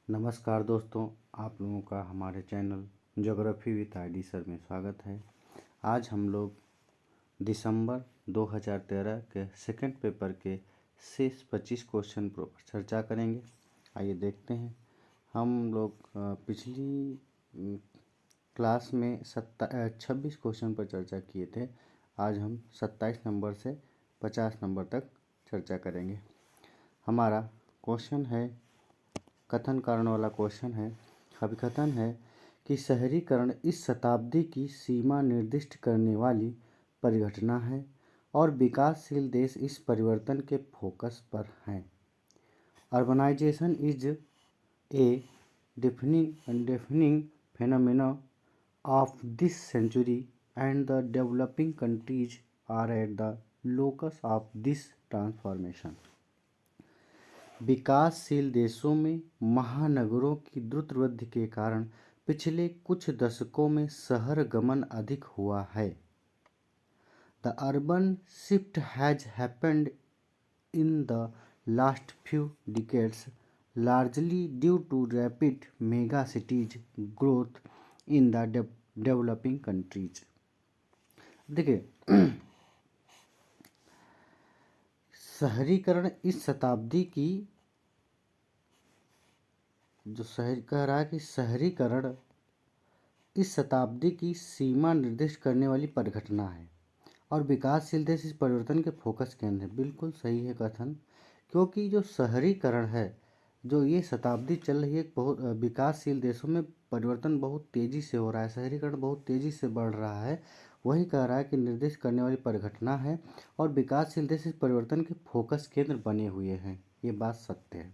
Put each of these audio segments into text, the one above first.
नमस्कार दोस्तों, आप लोगों का हमारे channel geography with ID sir में स्वागत है। आज हम लोग दिसंबर 2013 के सेकंड पेपर के शेष 25 क्वेश्चन पर चर्चा करेंगे। आइए देखते हैं। हम लोग पिछली क्लास में 26 क्वेश्चन पर चर्चा किए थे। आज हम 27 नंबर से 50 नंबर तक चर्चा करेंगे। हमारा क्वेश्चन है, कथन कारण वाला क्वेश्चन है। अभिकथन है कि शहरीकरण इस शताब्दी की सीमा निर्दिष्ट करने वाली परिघटना है और विकासशील देश इस परिवर्तन के फोकस पर हैं। Urbanization is a defining phenomena of this century and the developing countries are at the locus of this transformation। विकासशील देशों में महानगरों की द्रुत वृद्धि के कारण पिछले कुछ दशकों में शहर गमन अधिक हुआ है। The urban shift has happened in the last few decades largely due to rapid mega cities growth in the developing countries. देखिए, शहरीकरण इस शताब्दी की कह रहा है कि शहरीकरण इस शताब्दी की सीमा निर्दिष्ट करने वाली परिघटना है और विकासशील देश इस परिवर्तन के फोकस केंद्र है। बिल्कुल सही है कथन, क्योंकि जो शहरीकरण है, जो ये शताब्दी चल रही है, बहुत विकासशील देशों में परिवर्तन बहुत तेज़ी से हो रहा है, शहरीकरण बहुत तेज़ी से बढ़ रहा है। वही कह रहा है कि निर्दिष्ट करने वाली परिघटना है और विकासशील देश इस परिवर्तन के फोकस केंद्र बने हुए हैं। ये बात सत्य है,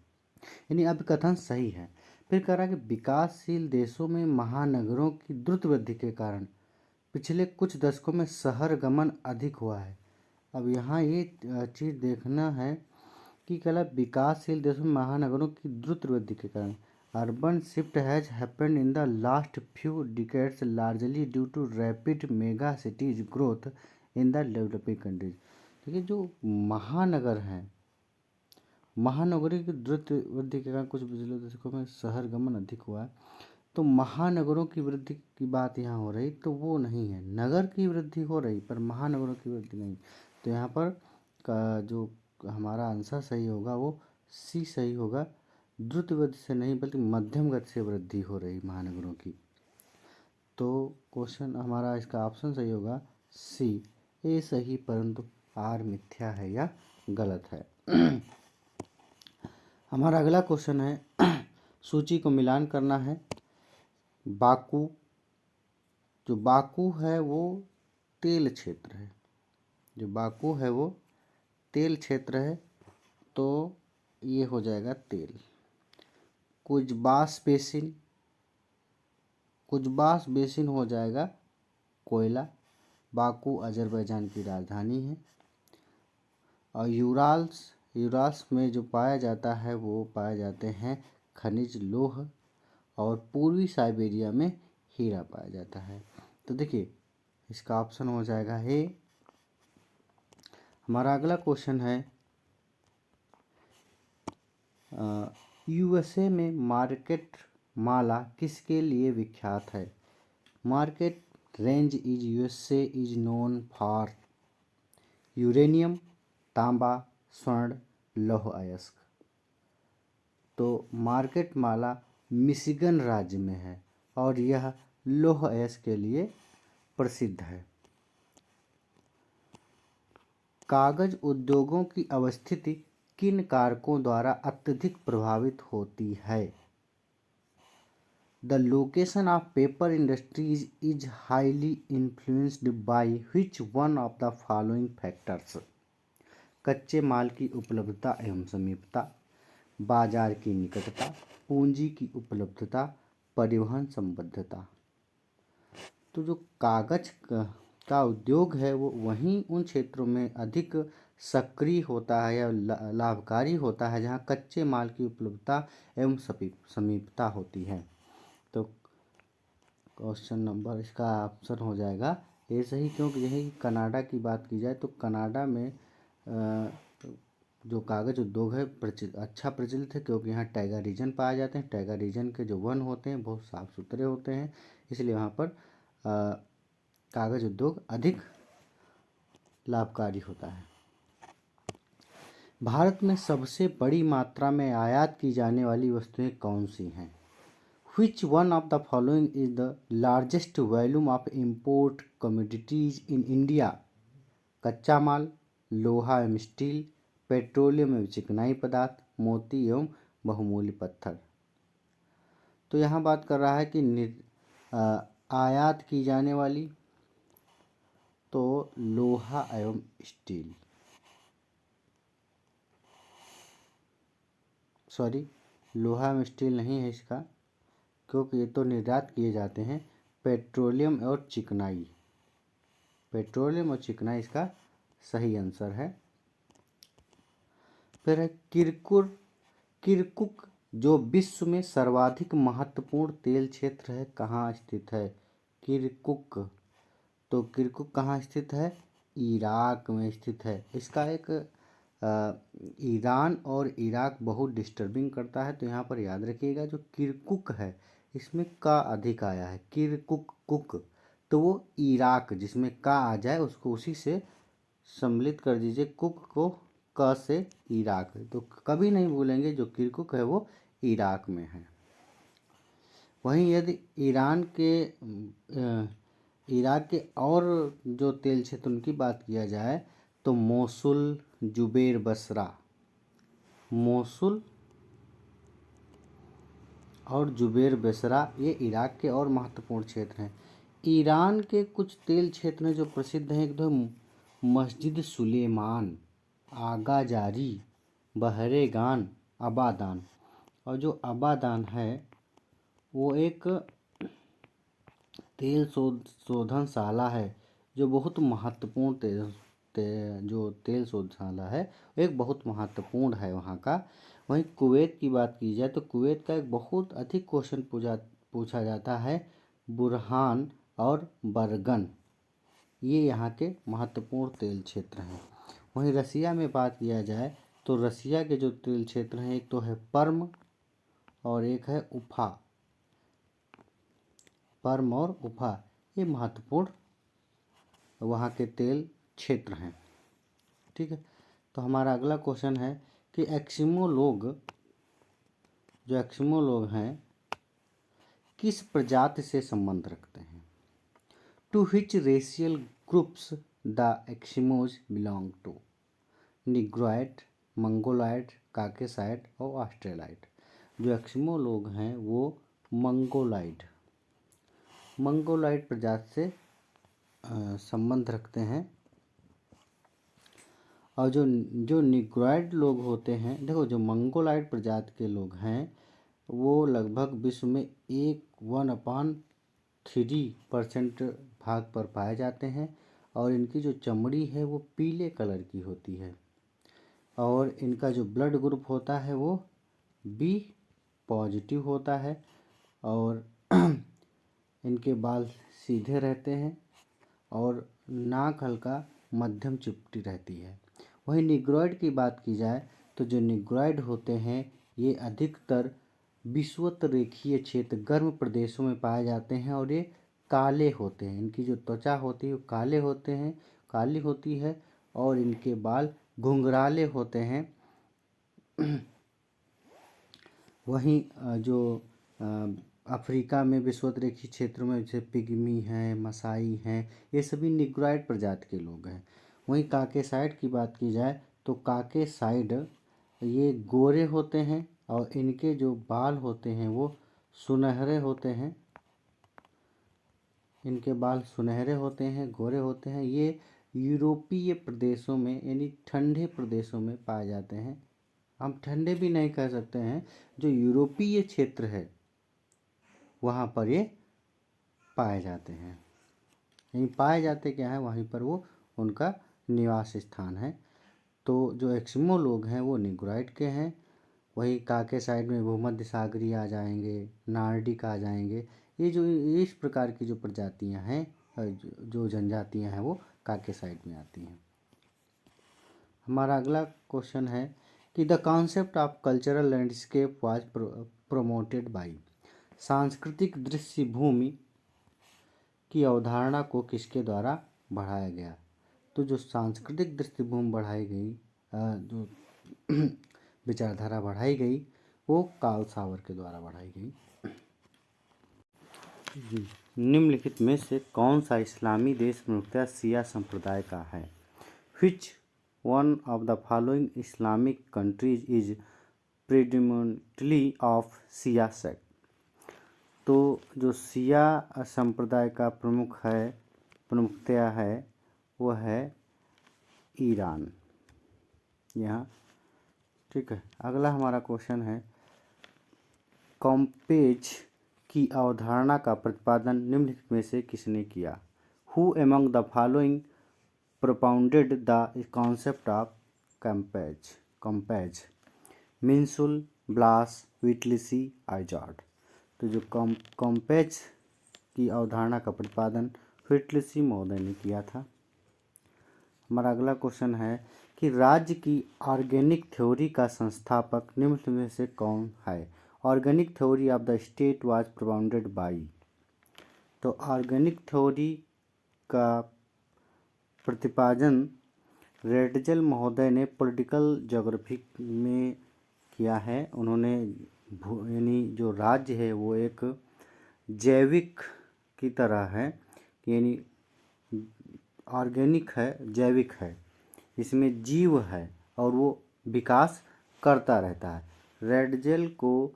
यानी अभिकथन सही है। फिर कह रहा है कि विकासशील देशों में महानगरों की द्रुत वृद्धि के कारण पिछले कुछ दशकों में शहर गमन अधिक हुआ है। अब यहाँ ये चीज़ देखना है कि कला विकासशील देशों में महानगरों की द्रुत वृद्धि के कारण urban shift has happened in the last few decades largely due to rapid mega cities growth in the developing countries. देखिए, जो महानगर हैं, महानगरों की द्रुत वृद्धि के कारण कुछ पिछले दशकों में शहर गमन अधिक हुआ है। तो महानगरों की वृद्धि की बात यहाँ हो रही, तो वो नहीं है। नगर की वृद्धि हो रही पर महानगरों की वृद्धि नहीं। तो यहाँ पर का जो हमारा आंसर सही होगा वो सी सही होगा। द्रुत वृद्धि से नहीं बल्कि मध्यम गति से वृद्धि हो रही महानगरों की। तो क्वेश्चन हमारा इसका ऑप्शन सही होगा सी। ए सही परंतु आर मिथ्या है या गलत है। हमारा अगला क्वेश्चन है, सूची को मिलान करना है। बाकू, जो बाकू है वो तेल क्षेत्र है, जो बाकू है वो तेल क्षेत्र है, तो ये हो जाएगा तेल। कुजबास बेसिन हो जाएगा कोयला। बाकू अजरबैजान की राजधानी है। और यूराल्स में जो पाया जाता है वो पाए जाते हैं खनिज लोह, और पूर्वी साइबेरिया में हीरा पाया जाता है। तो देखिए, इसका ऑप्शन हो जाएगा ए। हमारा अगला क्वेश्चन है, यूएसए में मार्केट माला किसके लिए विख्यात है? Market range is USA is known for uranium, तांबा, स्वर्ण, लौह अयस्क। तो मार्केट माला मिशिगन राज्य में है और यह लौह अयस्क के लिए प्रसिद्ध है। कागज उद्योगों की अवस्थिति किन कारकों द्वारा अत्यधिक प्रभावित होती है? The location of paper industries is highly influenced by which one of the following factors? कच्चे माल की उपलब्धता एवं समीपता, बाजार की निकटता, पूंजी की उपलब्धता, परिवहन संबद्धता। तो जो कागज का उद्योग है वो वहीं उन क्षेत्रों में अधिक सक्रिय होता है या लाभकारी होता है जहाँ कच्चे माल की उपलब्धता एवं समीपता होती है। तो क्वेश्चन नंबर इसका ऑप्शन हो जाएगा ए सही, क्योंकि यही कनाडा की बात की जाए तो कनाडा में जो कागज उद्योग है अच्छा प्रचलित है, क्योंकि यहाँ टाइगर रीजन पाए जाते हैं। टाइगर रीजन के जो वन होते हैं बहुत साफ सुथरे होते हैं, इसलिए वहाँ पर कागज उद्योग अधिक लाभकारी होता है। भारत में सबसे बड़ी मात्रा में आयात की जाने वाली वस्तुएं कौन सी हैं? Which one of the following is the largest volume of import commodities in India? कच्चा माल, लोहा एवं स्टील, पेट्रोलियम एवं चिकनाई पदार्थ, मोती एवं बहुमूल्य पत्थर। तो यहाँ बात कर रहा है कि आयात की जाने वाली, तो लोहा एवं स्टील, सॉरी लोहा एवं स्टील नहीं है इसका, क्योंकि ये तो निर्यात किए जाते हैं। पेट्रोलियम और चिकनाई, पेट्रोलियम और चिकनाई इसका सही आंसर है। फिर है किरकुक जो विश्व में सर्वाधिक महत्वपूर्ण तेल क्षेत्र है कहाँ स्थित है? किरकुक, तो किरकुक कहाँ स्थित है? इराक में स्थित है। इसका एक ईरान और इराक बहुत डिस्टर्बिंग करता है, तो यहाँ पर याद रखिएगा जो किरकुक है इसमें का अधिक आया है, किरकुक कुक, तो वो इराक जिसमें का आ जाए उसको उसी से सम्मिलित कर दीजिए, कुक को क से इराक, तो कभी नहीं भूलेंगे जो किरकुक है वो इराक में है। वहीं यदि इराक के और जो तेल क्षेत्र उनकी बात किया जाए तो मोसुल, जुबेर बसरा, मोसुल और जुबेर बसरा ये इराक के और महत्वपूर्ण क्षेत्र हैं। ईरान के कुछ तेल क्षेत्र हैं जो प्रसिद्ध हैं, एकदम मस्जिद सुलेमान, आगा जारी, बहरेगान, अबादान। और जो अबादान है वो एक तेल शोधनशाला है जो बहुत महत्वपूर्ण जो तेल शोधनशाला है एक बहुत महत्वपूर्ण है वहाँ का। वहीं कुवैत की बात की जाए तो कुवैत का एक बहुत अधिक क्वेश्चन पूछा जाता है, बुरहान और बरगन, ये यहाँ के महत्वपूर्ण तेल क्षेत्र हैं। वहीं रसिया में बात किया जाए तो रसिया के जो तेल क्षेत्र हैं एक तो है पर्म और एक है उफा, पर्म और उफा, ये महत्वपूर्ण वहाँ के तेल क्षेत्र हैं। ठीक है, तो हमारा अगला क्वेश्चन है कि एस्किमो लोग हैं किस प्रजाति से संबंध रखते हैं? To which racial groups the Eskimos belong to? Negroid, Mongoloid, Caucasoid और ऑस्ट्रेलाइड। जो एस्किमो लोग हैं वो मंगोलॉयड प्रजाति से संबंध रखते हैं। और जो निग्रोइड लोग होते हैं, देखो जो मंगोलॉयड प्रजाति के लोग हैं वो लगभग विश्व में 1/3% भाग पर पाए जाते हैं और इनकी जो चमड़ी है वो पीले कलर की होती है और इनका जो ब्लड ग्रुप होता है वो बी पॉजिटिव होता है और इनके बाल सीधे रहते हैं और नाक हल्का मध्यम चिपटी रहती है। वहीं निग्रोइड की बात की जाए तो जो निग्रोइड होते हैं ये अधिकतर विषुवत रेखीय क्षेत्र गर्म प्रदेशों में पाए जाते हैं और ये काले होते हैं, इनकी जो त्वचा होती है वो काली होती है और इनके बाल घुंघराले होते हैं। वहीं जो अफ्रीका में विषुवत रेखीय क्षेत्रों में जैसे पिग्मी हैं, मसाई हैं, ये सभी निग्रोइड प्रजाति के लोग हैं। वहीं काकेसाइड की बात की जाए तो काकेसाइड ये गोरे होते हैं और इनके जो बाल होते हैं वो सुनहरे होते हैं, इनके बाल सुनहरे होते हैं, गोरे होते हैं। ये यूरोपीय प्रदेशों में यानी ठंडे प्रदेशों में पाए जाते हैं। हम ठंडे भी नहीं कह सकते हैं, जो यूरोपीय क्षेत्र है वहाँ पर ये पाए जाते हैं। यहीं पाए जाते क्या है, वहीं पर वो उनका निवास स्थान है। तो जो एस्किमो लोग हैं वो निग्रोइड के हैं। वही काकेसाइड में भूमध्य सागरीय आ जाएंगे, नार्डिक आ जाएंगे। ये जो इस प्रकार की जो प्रजातियां हैं, जो जनजातियां हैं वो काकेसाइड में आती हैं। हमारा अगला क्वेश्चन है कि the concept of cultural landscape was promoted by. सांस्कृतिक दृश्य भूमि की अवधारणा को किसके द्वारा बढ़ाया गया? तो जो सांस्कृतिक दृष्टिभूमि बढ़ाई गई, जो विचारधारा बढ़ाई गई, वो कार्ल सावर के द्वारा बढ़ाई गई। निम्नलिखित में से कौन सा इस्लामी देश प्रमुखतः शिया संप्रदाय का है? Which one of the following Islamic countries is predominantly of Shia sect? तो जो शिया संप्रदाय का प्रमुखतया है वो है ईरान। यहाँ ठीक है। अगला हमारा क्वेश्चन है, कॉम्पेज की अवधारणा का प्रतिपादन निम्नलिखित में से किसने किया? Who among the following propounded the concept of compage? Minshull, ब्लास, विटलिसी, आइजार्ड। तो जो कॉम्पेज की अवधारणा का प्रतिपादन विटलिसी महोदय ने किया था। हमारा अगला क्वेश्चन है कि राज्य की ऑर्गेनिक थ्योरी का संस्थापक निम्न में से कौन है? Organic theory of the state was propounded by. तो ऑर्गेनिक थ्योरी का प्रतिपादन रेडजल महोदय ने पॉलिटिकल ज्योग्राफी में किया है। उन्होंने यानी जो राज्य है वो एक जैविक की तरह है, यानी ऑर्गेनिक है, जैविक है, इसमें जीव है और वो विकास करता रहता है। रेडजल को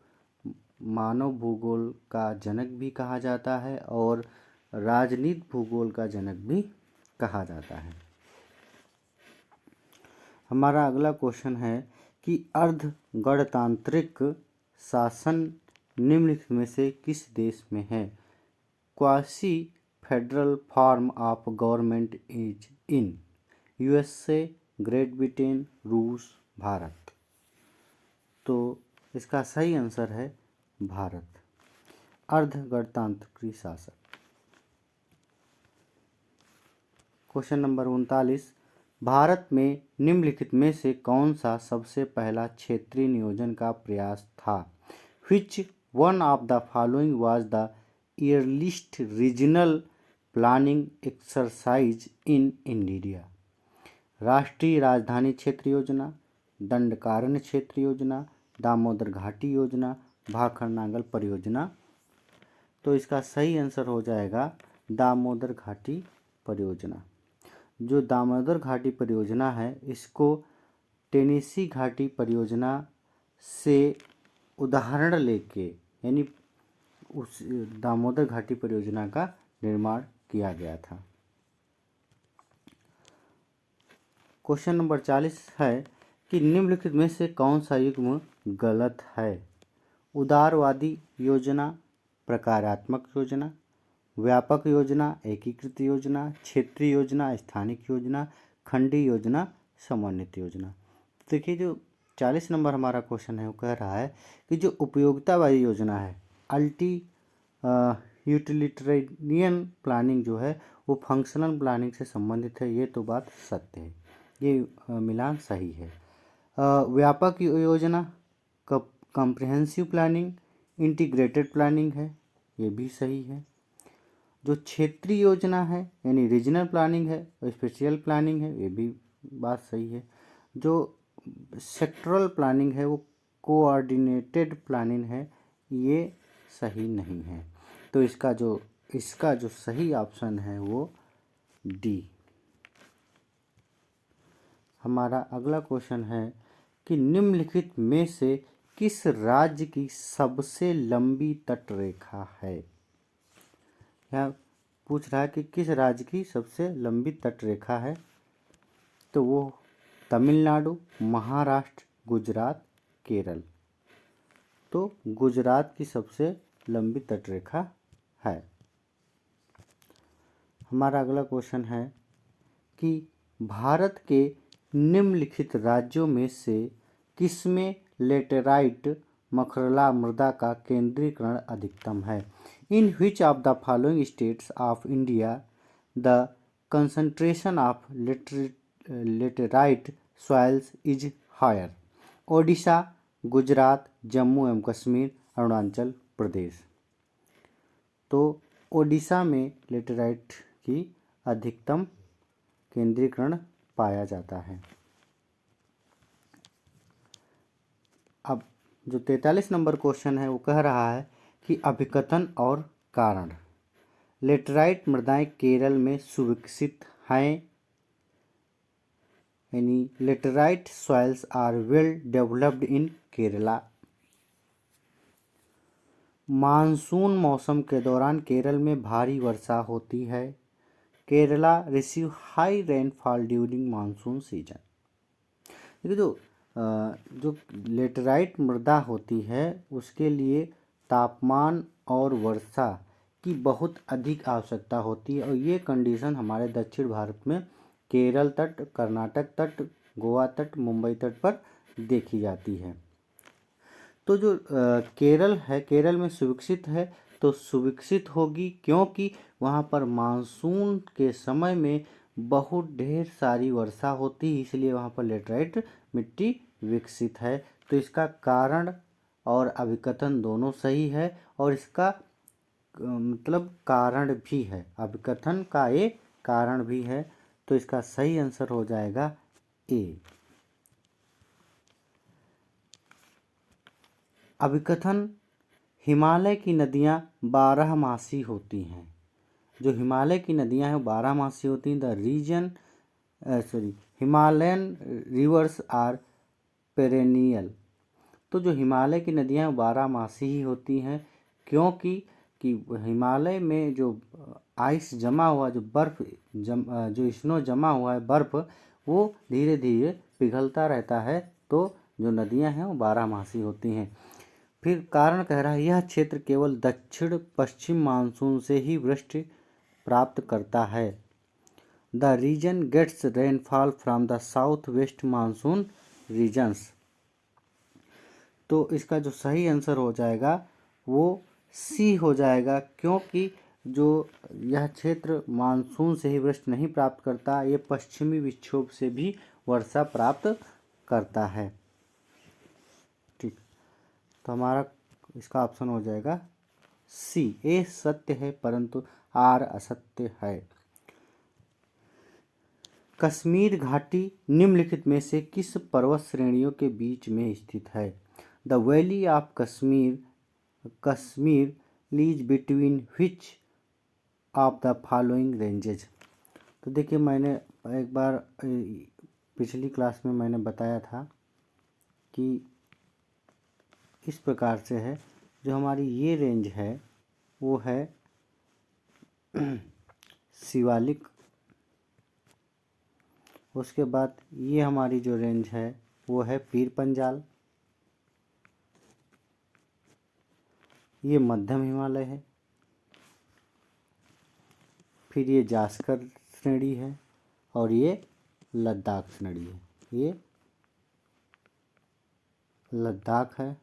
मानव भूगोल का जनक भी कहा जाता है और राजनीति भूगोल का जनक भी कहा जाता है। हमारा अगला क्वेश्चन है कि अर्ध गणतांत्रिक शासन निम्नलिखित में से किस देश में है? Quasi federal form of government is in USA, great Britain, रूस, भारत। तो इसका सही आंसर है भारत, अर्ध गणतांत्रिक शासन। क्वेश्चन नंबर 39, भारत में निम्नलिखित में से कौन सा सबसे पहला क्षेत्रीय नियोजन का प्रयास था? Which one of the following was the earliest regional planning exercise in India? राष्ट्रीय राजधानी क्षेत्र योजना, दंडकारण्य क्षेत्र योजना, दामोदर घाटी योजना, भाखड़ नांगल परियोजना। तो इसका सही आंसर हो जाएगा दामोदर घाटी परियोजना। जो दामोदर घाटी परियोजना है इसको टेनेसी घाटी परियोजना से उदाहरण लेके, यानी उस दामोदर घाटी परियोजना का निर्माण किया गया था। क्वेश्चन नंबर 40 है कि निम्नलिखित में से कौन सा युग्म गलत है? उदारवादी योजना, प्रकारात्मक योजना, व्यापक योजना, एकीकृत योजना, क्षेत्रीय योजना, स्थानिक योजना, खंडी योजना, समन्वित योजना। देखिए जो 40 नंबर हमारा क्वेश्चन है वो कह रहा है कि जो उपयोगितावादी योजना है, यूटिलिटेरियन प्लानिंग जो है वो फंक्शनल प्लानिंग से संबंधित है। ये तो बात सत्य है, ये मिलान सही है। व्यापक योजना कॉम्प्रिहेंसिव प्लानिंग, इंटीग्रेटेड प्लानिंग है, ये भी सही है। जो क्षेत्रीय योजना है यानी रीजनल प्लानिंग है और स्पेशल प्लानिंग है, ये भी बात सही है। जो सेक्टरल प्लानिंग है वो कोऑर्डिनेटेड प्लानिंग है, ये सही नहीं है। तो इसका जो सही ऑप्शन है वो डी। हमारा अगला क्वेश्चन है कि निम्नलिखित में से किस राज्य की सबसे लंबी तटरेखा है? यह पूछ रहा है कि किस राज्य की सबसे लंबी तटरेखा है। तो वो तमिलनाडु, महाराष्ट्र, गुजरात, केरल। तो गुजरात की सबसे लंबी तटरेखा है। हमारा अगला क्वेश्चन है कि भारत के निम्नलिखित राज्यों में से किसमें लेटेराइट मखरला मृदा का केंद्रीकरण अधिकतम है? In which of the following states of India the concentration of laterite soils is higher. Odisha, Gujarat, Jammu एवं कश्मीर, अरुणाचल प्रदेश। तो ओडिशा में लेटेराइट की अधिकतम केंद्रीकरण पाया जाता है। अब जो 43 नंबर क्वेश्चन है वो कह रहा है कि अभिकथन और कारण। लेटेराइट मृदाएं केरल में सुविकसित हैं, यानी laterite soils are well developed in Kerala. Monsoon मौसम के दौरान केरल में भारी वर्षा होती है। Kerala receive high rainfall during monsoon season. देखिए जो लेटेराइट मृदा होती है उसके लिए तापमान और वर्षा की बहुत अधिक आवश्यकता होती है, और ये कंडीशन हमारे दक्षिण भारत में केरल तट, कर्नाटक तट, गोवा तट, मुंबई तट पर देखी जाती है। तो जो केरल है, केरल में सुविकसित है, तो सुविकसित होगी क्योंकि वहाँ पर मानसून के समय में बहुत ढेर सारी वर्षा होती है, इसलिए वहाँ पर लेटेराइट मिट्टी विकसित है। तो इसका कारण और अभिकथन दोनों सही है, और इसका मतलब कारण भी है, अभिकथन का एक कारण भी है। तो इसका सही आंसर हो जाएगा ए। अभिकथन, हिमालय की नदियाँ 12मासी होती हैं। जो हिमालय की नदियाँ हैं वो 12मासी होती हैं। Himalayan rivers are perennial. तो जो हिमालय की नदियाँ 12मासी ही होती हैं, क्योंकि हिमालय में जो आइस जमा हुआ, जो बर्फ़ जो स्नो जमा हुआ है, बर्फ़, वो धीरे धीरे पिघलता रहता है, तो जो नदियाँ हैं वो 12मासी होती हैं। फिर कारण कह रहा है यह क्षेत्र केवल दक्षिण पश्चिम मानसून से ही वृष्टि प्राप्त करता है। The region gets rainfall from the south west monsoon regions. तो इसका जो सही आंसर हो जाएगा वो सी हो जाएगा, क्योंकि जो यह क्षेत्र मानसून से ही वृष्टि नहीं प्राप्त करता, ये पश्चिमी विक्षोभ से भी वर्षा प्राप्त करता है। ठीक, तो हमारा इसका ऑप्शन हो जाएगा सी। ए सत्य है परंतु आर असत्य है। कश्मीर घाटी निम्नलिखित में से किस पर्वत श्रेणियों के बीच में स्थित है? The valley of Kashmir lease between which of the following ranges. तो देखिए, मैंने एक बार पिछली क्लास में मैंने बताया था कि इस प्रकार से है। जो हमारी ये रेंज है वो है शिवालिक। उसके बाद ये हमारी जो रेंज है वो है पीर पंजाल। ये मध्यम हिमालय है। फिर ये जास्कर श्रेणी है, और ये लद्दाख श्रेणी है। ये लद्दाख है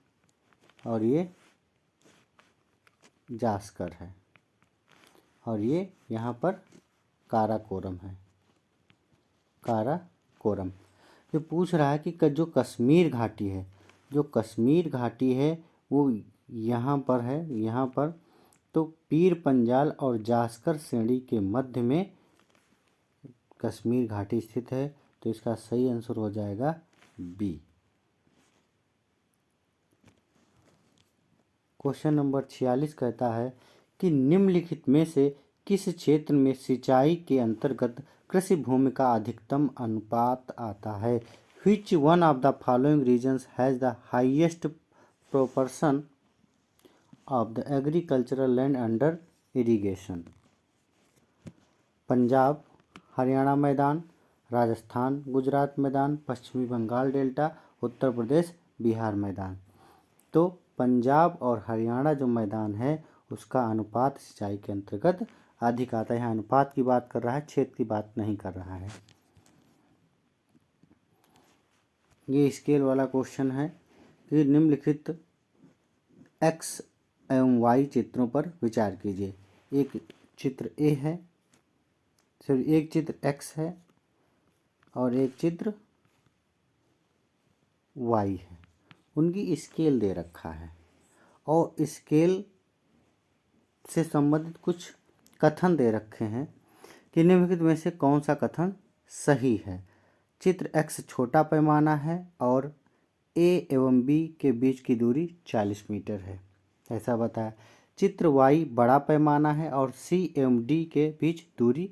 और ये जास्कर है, और ये यहाँ पर काराकोरम है। काराकोरम। ये पूछ रहा है कि जो कश्मीर घाटी है, जो कश्मीर घाटी है वो यहाँ पर है, यहाँ पर। तो पीर पंजाल और जास्कर श्रेणी के मध्य में कश्मीर घाटी स्थित है, तो इसका सही आंसर हो जाएगा बी। क्वेश्चन नंबर 46 कहता है कि निम्नलिखित में से किस क्षेत्र में सिंचाई के अंतर्गत कृषि भूमि का अधिकतम अनुपात आता है? Which one of the following regions has the highest proportion of the agricultural land under irrigation? Punjab, Haryana मैदान, राजस्थान, गुजरात मैदान, पश्चिमी बंगाल डेल्टा, उत्तर प्रदेश, बिहार मैदान। तो पंजाब और हरियाणा जो मैदान है उसका अनुपात सिंचाई के अंतर्गत अधिक आता है। यहाँ अनुपात की बात कर रहा है, क्षेत्र की बात नहीं कर रहा है। ये स्केल वाला क्वेश्चन है कि निम्नलिखित एक्स एवं वाई चित्रों पर विचार कीजिए। एक चित्र ए है, सिर्फ एक चित्र एक्स है और एक चित्र y है, उनकी स्केल दे रखा है और स्केल से संबंधित कुछ कथन दे रखे हैं कि निम्नलिखित में से कौन सा कथन सही है। चित्र x छोटा पैमाना है और a एवं b के बीच की दूरी 40 मीटर है, ऐसा बताया। चित्र y बड़ा पैमाना है और c एवं d के बीच दूरी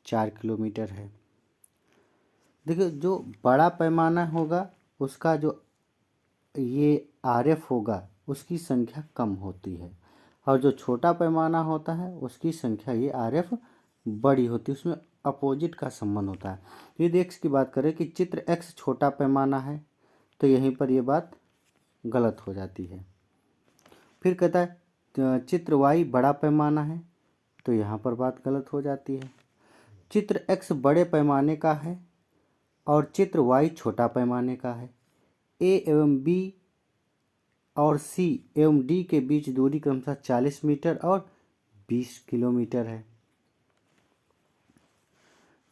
4 किलोमीटर है। देखिए, जो बड़ा पैमाना होगा उसका जो ये RF होगा उसकी संख्या कम होती है, और जो छोटा पैमाना होता है उसकी संख्या ये RF बड़ी होती है, उसमें अपोजिट का संबंध होता है। यदि x की बात करें कि चित्र x छोटा पैमाना है तो यहीं पर ये बात गलत हो जाती है। फिर कहता है चित्र y बड़ा पैमाना है तो यहाँ पर बात गलत हो जाती है। चित्र x बड़े पैमाने का है और चित्र y छोटा पैमाने का है। a एवं b और c एवं d के बीच दूरी क्रमशः 40 मीटर और 20 किलोमीटर है,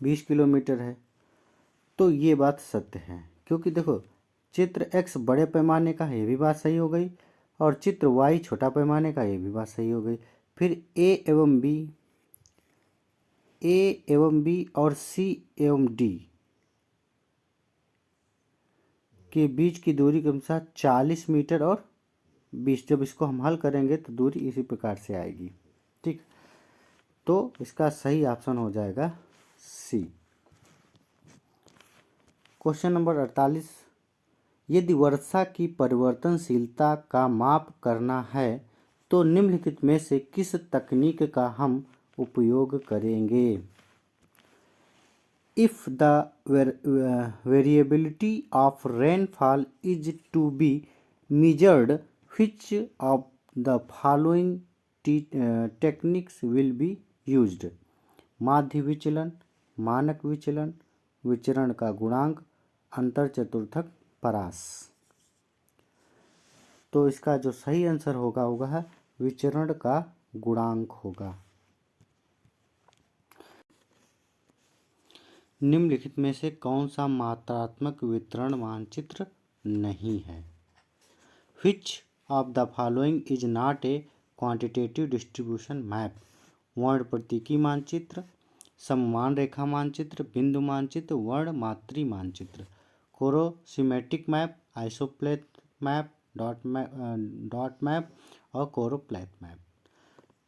20 किलोमीटर है। तो ये बात सत्य है, क्योंकि देखो चित्र x बड़े पैमाने का है, ये भी बात सही हो गई, और चित्र y छोटा पैमाने का, ये भी बात सही हो गई। फिर a एवं b और c एवं d के बीच की दूरी क्रमशः 40 मीटर और 20। जब इसको हम हल करेंगे तो दूरी इसी प्रकार से आएगी। ठीक, तो इसका सही ऑप्शन हो जाएगा सी। क्वेश्चन नंबर 48, यदि वर्षा की परिवर्तनशीलता का माप करना है तो निम्नलिखित में से किस तकनीक का हम उपयोग करेंगे। If the variability of rainfall is to be measured, which of the following techniques will be used? माध्य विचलन, मानक विचलन, विचरण का गुणांक, अंतर चतुर्थक परास। तो इसका जो सही आंसर होगा विचरण का गुणांक होगा। निम्नलिखित में से कौन सा मात्रात्मक वितरण मानचित्र नहीं है। Which of the following is not a quantitative distribution map? वर्ण प्रतीकी मानचित्र, सममान रेखा मानचित्र, बिंदु मानचित्र, वर्ण मात्री मानचित्र। कोरोसिमेट्रिक मैप, आइसोप्लेथ मैप, डॉट मैप और कोरोप्लेथ मैप।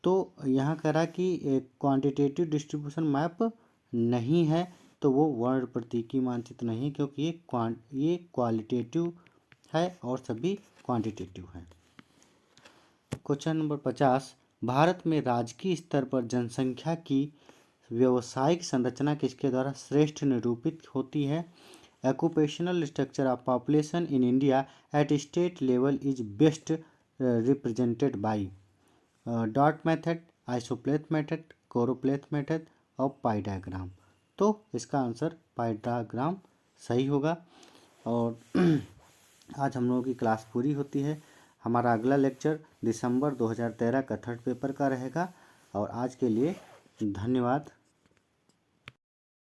तो यहाँ कह रहा कि क्वांटिटेटिव डिस्ट्रीब्यूशन मैप नहीं है, तो वो वर्ण प्रतीकी मानचित्र नहीं, क्योंकि ये क्वालिटेटिव है और सभी क्वांटिटेटिव है। क्वेश्चन नंबर 50, भारत में राजकीय स्तर पर जनसंख्या की व्यावसायिक संरचना किसके द्वारा श्रेष्ठ निरूपित होती है। Occupational structure of population in India at state level is best represented by dot method, isopleth method, choropleth method और पाई डायग्राम। तो इसका आंसर पाई डायग्राम सही होगा। और आज हम लोगों की क्लास पूरी होती है। हमारा अगला लेक्चर दिसंबर 2013 का थर्ड पेपर का रहेगा। और आज के लिए धन्यवाद।